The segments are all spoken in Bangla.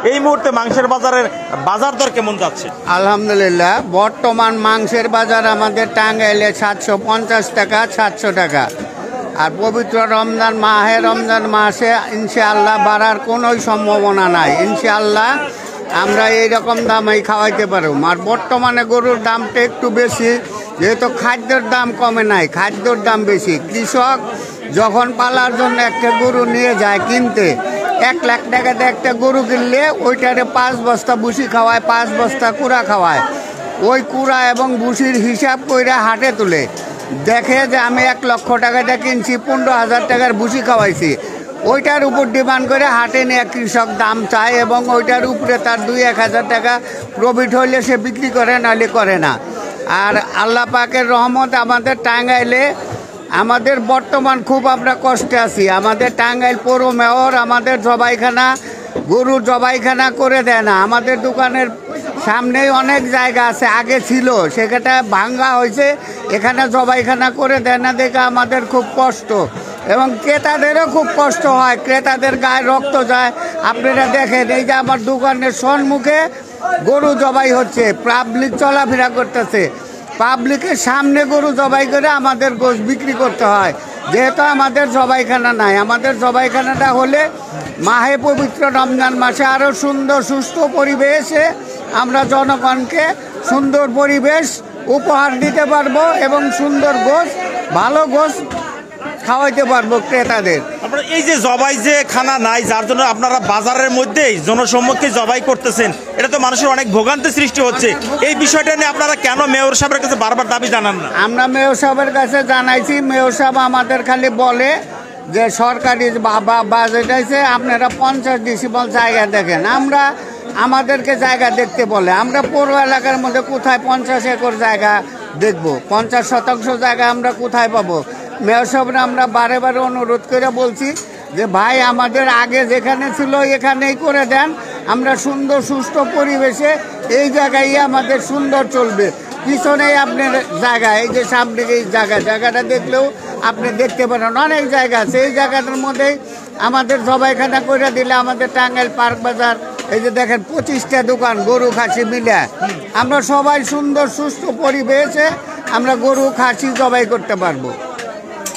এই মুহূর্তে মাংসের বাজার দর কেমন যাচ্ছে? আলহামদুলিল্লাহ, বর্তমান মাংসের বাজার আমাদের টাঙ্গাইলে 750 টাকা, 700 টাকা। আর পবিত্র রমজান মাসে ইনশাআল্লাহ বাড়ার কোনো সম্ভাবনা নাই। ইনশাআল্লাহ আমরা এইরকম দামেই খাওয়াইতে পারব। আর বর্তমানে গরুর দামটা একটু বেশি, যেহেতু খাদ্যের দাম কমে নাই, খাদ্যর দাম বেশি। কৃষক যখন পালার জন্য একটা গরু নিয়ে যায় কিনতে, 1 লাখ টাকাতে একটা গরু কিনলে ওইটারে 5 বস্তা ভুসি খাওয়ায়, 5 বস্তা কুড়া খাওয়ায়। ওই কুড়া এবং ভুসির হিসাব করে হাটে তুলে দেখে যে আমি 1 লক্ষ টাকাটা কিনছি, 15,000 টাকার ভুসি খাওয়াইছি। ওইটার উপর ডিমান্ড করে হাটে নিয়ে কৃষক দাম চায় এবং ওইটার উপরে তার 2-1 হাজার টাকা প্রফিট হইলে সে বিক্রি করে, নাহলে করে না। আর আল্লাহ পাকের রহমত, আমাদের টাঙ্গাইলে আমাদের বর্তমান খুব আমরা কষ্টে আছি। আমাদের টাঙ্গাইল পৌর মেয়র আমাদের জবাইখানা, গরুর জবাইখানা করে দেয় না। আমাদের দোকানের সামনেই অনেক জায়গা আছে, আগে ছিল, সেখানটা ভাঙ্গা হয়েছে, এখানে জবাইখানা করে দেয় না দেখে আমাদের খুব কষ্ট এবং ক্রেতাদেরও খুব কষ্ট হয়। ক্রেতাদের গায়ে রক্ত যায়। আপনারা দেখেন, এই যে আমার দোকানের সম্মুখে গরু জবাই হচ্ছে, পাবলিক চলাফেরা করতেছে, পাবলিকের সামনে গরু জবাই করে আমাদের গোশ বিক্রি করতে হয়, যেহেতু আমাদের জবাইখানা নাই। আমাদের জবাইখানাটা হলে মাহে পবিত্র রমজান মাসে আরও সুন্দর সুস্থ পরিবেশে আমরা জনগণকে সুন্দর পরিবেশ উপহার দিতে পারবো এবং সুন্দর গোশ, ভালো গোশ খাওয়াইতে পারবো ক্রেতাদের। আপনারা এই যে জবাই যে খানা নাই, যার জন্য আপনারা বাজারের মধ্যেই জনসম্মুখে জবাই করতেছেন, এটা তো মানুষের অনেক ভোগান্তি সৃষ্টি হচ্ছে। এই বিষয়টা নিয়ে আপনারা কেন মেয়র সাহেবের কাছে বারবার দাবি জানান না? আমরা মেয়র সাহেবের কাছে জানাইছি, মেয়র সাহেব আমাদের খালি বলে যে সরকারি বাজেট আছে, আপনারা 50 ডিসিবল জায়গা দেখেন। আমাদেরকে জায়গা দেখতে বলে, আমরা পৌর এলাকার মধ্যে কোথায় 50 একর জায়গা দেখব? 50 শতাংশ জায়গা আমরা কোথায় পাবো? মেয়র সাহেবরা আমরা বারে বারে অনুরোধ করে বলছি যে ভাই, আমাদের আগে যেখানে ছিল এখানেই করে দেন, আমরা সুন্দর সুস্থ পরিবেশে এই জায়গায় আমাদের সুন্দর চলবে। পিছনেই আপনার জায়গা, এই যে সামনে এই জায়গাটা দেখলেও আপনি দেখতে পারেন অনেক জায়গা আছে, এই জায়গাটার মধ্যেই আমাদের জবাইখানা করে দিলে আমাদের টাঙ্গাইল পার্ক বাজার, এই যে দেখেন 25টা দোকান গরু খাসি মিলে আমরা সবাই সুন্দর সুস্থ পরিবেশে আমরা গরু খাসি জবাই করতে পারবো।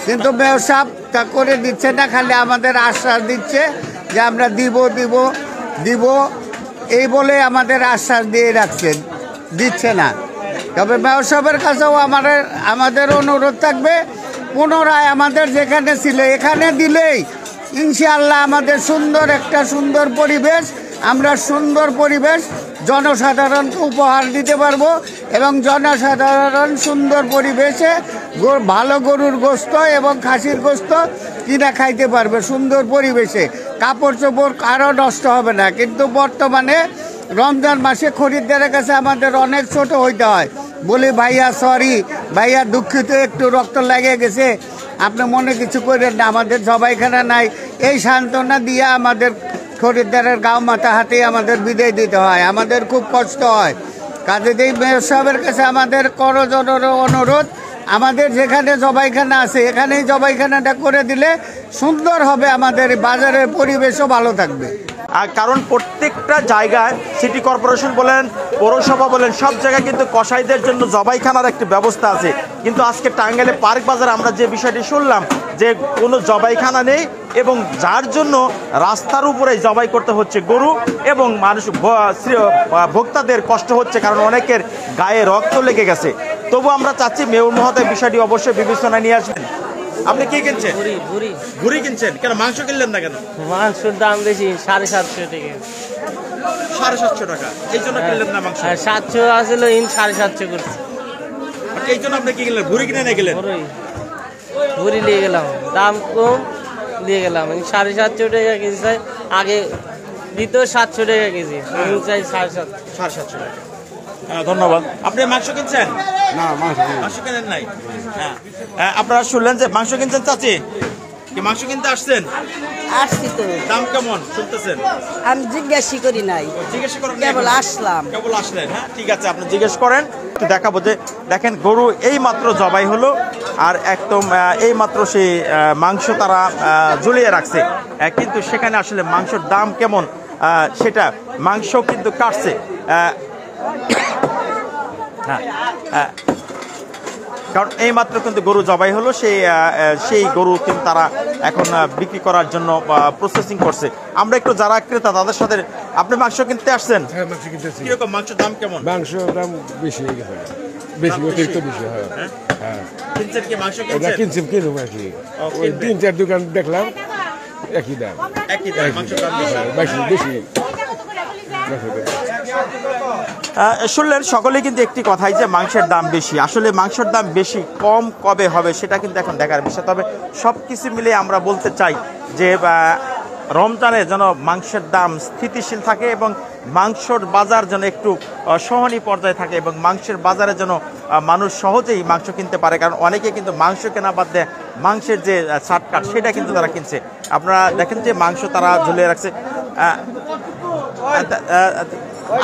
কিন্তু মেয়র সাহেব তা করে দিচ্ছে না, খালি আমাদের আশ্বাস দিচ্ছে যে আমরা দিব এই বলে আমাদের আশ্বাস দিয়ে রাখছেন, দিচ্ছে না। তবে মেয়র সাহেবের কাছেও আমাদের অনুরোধ থাকবে, পুনরায় আমাদের যেখানে ছিল এখানে দিলেই ইনশাআল্লাহ আমাদের সুন্দর পরিবেশ, আমরা সুন্দর পরিবেশ জনসাধারণকে উপহার দিতে পারবো এবং জনসাধারণ সুন্দর পরিবেশে ভালো গরুর গোস্ত এবং খাসির গোস্ত কিনা খাইতে পারবে সুন্দর পরিবেশে। কাপড় চোপড় কারো নষ্ট হবে না। কিন্তু বর্তমানে রমজান মাসে খরিদ্দারের কাছে আমাদের অনেক ছোট হইতে হয়। বলি ভাইয়া সরি, ভাইয়া দুঃখিত, একটু রক্ত লেগে গেছে, আপনি মনে কিছু করেন না, আমাদের জবাইখানা নাই। এই সান্ত্বনা দিয়ে আমাদের খরিদ্দারের গাও মাথা হাতে আমাদের বিদায় দিতে হয়, আমাদের খুব কষ্ট হয়। কাজেই মেয়র সাহেবের কাছে আমাদের করজোড়ের অনুরোধ, আমাদের যেখানে জবাইখানা আছে এখানেই জবাইখানাটা করে দিলে সুন্দর হবে, আমাদের বাজারের পরিবেশও ভালো থাকবে। আর কারণ প্রত্যেকটা জায়গায় সিটি কর্পোরেশন বলেন, পৌরসভা বলেন, সব জায়গায় কিন্তু কসাইদের জন্য জবাইখানার একটি ব্যবস্থা আছে। কিন্তু আজকে টাঙ্গাইলে পার্ক বাজারে আমরা যে বিষয়টি শুনলাম যে কোনো জবাইখানা নেই এবং যার জন্য রাস্তার উপরে জবাই করতে হচ্ছে গরু এবং মানুষ ভোক্তাদের কষ্ট হচ্ছে, কারণ অনেকের গায়ে রক্ত লেগে গেছে। তবু আমরা চাচ্ছি মেয়র মহোদয় বিষয়টি অবশ্যই বিবেচনায় নিয়ে আসবেন। আপনি কি কিনছেন? ঘুরি কিনছেন কেন? মাংস কিনলেন না কেন? মাংসের দাম বেশি, 750 টাকা। 750 টাকা এই জন্য কিনলেন না মাংস? 700 আসছিল, 750 করছে। এই জন্য আপনি কি কিনলেন? ঘুরি কিনে নিয়ে গেলেন? ঘুরি নিয়ে গেলাম, দাম কম দিয়ে গেলাম। 750 টাকা কেজি চাই, আগে দিত 700 টাকা কেজি, চাই 750 টাকা। ধন্যবাদ। আপনি মাংস কিনছেন? না, মাংস কেনেন নাই? হ্যাঁ, আপনারা শুনলেন যে মাংস কিনছেন। চাচি কি মাংস কিনতে আসছেন? আসছি তো। দাম কেমন শুনতেছেন? আমি জিজ্ঞাসা করি নাই, জিজ্ঞেস করেন? কেবল আসলাম। কেবল আসলেন? হ্যাঁ, ঠিক আছে, আপনি জিজ্ঞেস করেন। দেখাবো যে দেখেন গরু এই মাত্র জবাই হলো আর একদম এই মাত্র সেই মাংস তারা ঝুলিয়ে রাখছে, কিন্তু সেখানে আসলে মাংসের দাম কেমন সেটা মাংস কিন্তু কাটছে। কারণ এইমাত্র কিন্তু গরু জবাই হলো, সেই গরু কিন্তু তারা এখন বিক্রি করার জন্য প্রসেসিং করছে। আমরা একটু যারা ক্রেতা তাদের সাথে, আপনি মাংস কিনতে আসছেন? হ্যাঁ, মাংস কিনতেছি। কিরকম মাংসের দাম কেমন? মাংসের দাম বেশি হয়ে গেছে, বেশি অতিরিক্ত বেশি হয়। হ্যাঁ, কিনছেন কি মাংস এটা কিনছেন? কিনছিলাম কিনুম আর কি। ওই কিনবেন? 3-4 দোকান দেখলাম একই দাম, একই দাম, মাংসের দাম বেশি। বেশি বেশি। শুনলেন সকলেই কিন্তু একটি কথাই যে মাংসের দাম বেশি। আসলে মাংসের দাম বেশি কম কবে হবে সেটা কিন্তু এখন দেখার বিষয়। তবে সব কিছু মিলে আমরা বলতে চাই যে রমজানে যেন মাংসের দাম স্থিতিশীল থাকে এবং মাংসর বাজার যেন একটু সহনীয় পর্যায়ে থাকে এবং মাংসের বাজারে যেন মানুষ সহজেই মাংস কিনতে পারে। কারণ অনেকে কিন্তু মাংস কেনা বাদ দেয় মাংসের যে ছাটকাট সেটা কিন্তু তারা কিনছে। আপনারা দেখেন যে মাংস তারা ঝুলিয়ে রাখছে।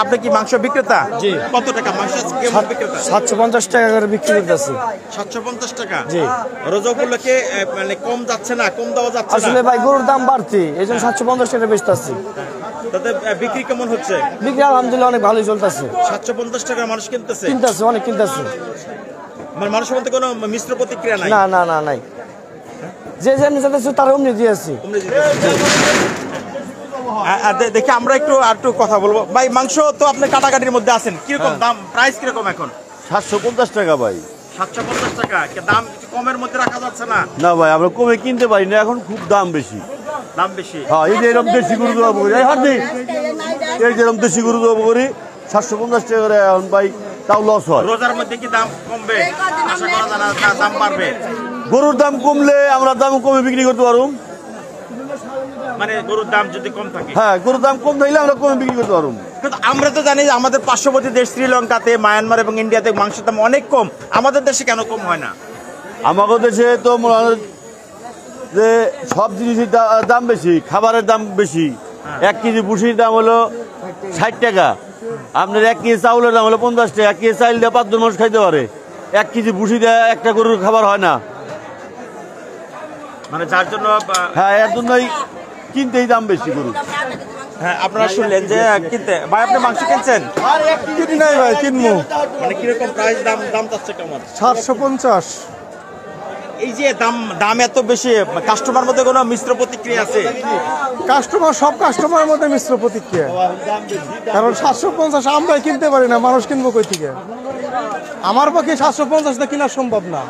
আপনি কি মাংস বিক্রেতা? জি। কত টাকা মাংস কেমন বিক্রেতা? 750 টাকা করে বিক্রি করতেছি। 750 টাকা। জি। রোজা উপলক্ষে মানে কম যাচ্ছে না, কম দেওয়া যাচ্ছে আসলে না। ভাই গরুর দাম বাড়তি, এই জন্য 750 টাকা বেচতেছি। তাতে বিক্রি কেমন হচ্ছে? বিক্রি আলহামদুলিল্লাহ অনেক ভালোই চলতেছে। 750 টাকা মানুষ কিনতেছে। কিনতেছে, অনেক কিনতেছে। মানে মানুষের মধ্যে কোনো মিশ্র প্রতিক্রিয়া নাই। না না না নাই, যে যেমনি চাইতেছে তার অমনি দিয়েছি। দেখি আমরা একটু কথা বলবো। ভাই মাংস তো আপনি কাটাকাটির মধ্যে আছেন, কিরকম দাম, প্রাইস কিরকম এখন? 750 টাকা ভাই। 750 টাকা। দাম কিছু কমের মধ্যে রাখা যাচ্ছে না? না ভাই, আমরা কমে কিনতে পারি না, এখন খুব দাম বেশি। দাম বেশি। হ্যাঁ, এই যে এরকম দেশি গরু জবাব করি, এই যেরকম দেশি গরু জবাব করি 750 টাকা করে এখন ভাই, তাও লস হয়। রোজার মধ্যে কি দাম কমবে? আশা করা যায় না দাম বাড়বে। গরুর দাম কমলে আমরা দাম কমে বিক্রি করতে পারবো। মানে গরুর দাম যদি কম থাকে, হ্যাঁ, গরুর দাম কম থাকলে আমরা কমে বিক্রি করতে পারবো। কিন্তু আমরা তো জানি যে আমাদের পার্শ্ববর্তী দেশ শ্রীলঙ্কাতে, মায়ানমার এবং ইন্ডিয়াতে মাংসের দাম অনেক কম, আমাদের দেশে কেন কম হয় না? আমাদের দেশে তো মনে হয় যে সব জিনিসের দাম বেশি, খাবারের দাম বেশি। 1 কেজি ভুসির দাম হলো 60 টাকা, আপনার 1 কেজি চাউলের দাম হলো 50 টাকা। 1 কেজি চাউল দিয়ে 5 জন মানুষ খাইতে পারে, 1 কেজি ভুসি দিয়ে একটা গরুর খাবার হয় না। মানে যার জন্য হ্যাঁ, এর জন্যই কিনতেই দাম বেশি গরু। হ্যাঁ, আপনারা শুনলেন যে কিনতে। ভাই আপনি মাংস কিনছেন? কিনি নাই ভাই, কিনবো। মানে কিরকম প্রাইস, দাম চাচ্ছে কেমন? 750। এই যে দাম এত বেশি, কাস্টমার মধ্যে কোনো মিশ্র প্রতিক্রিয়া আছে? সব কাস্টমারের মধ্যে মিশ্র প্রতিক্রিয়া, কারণ 750 আমরা কিনতে পারি না, মানুষ কিনবো কই থেকে? আমার পক্ষে 750 কিনা সম্ভব না।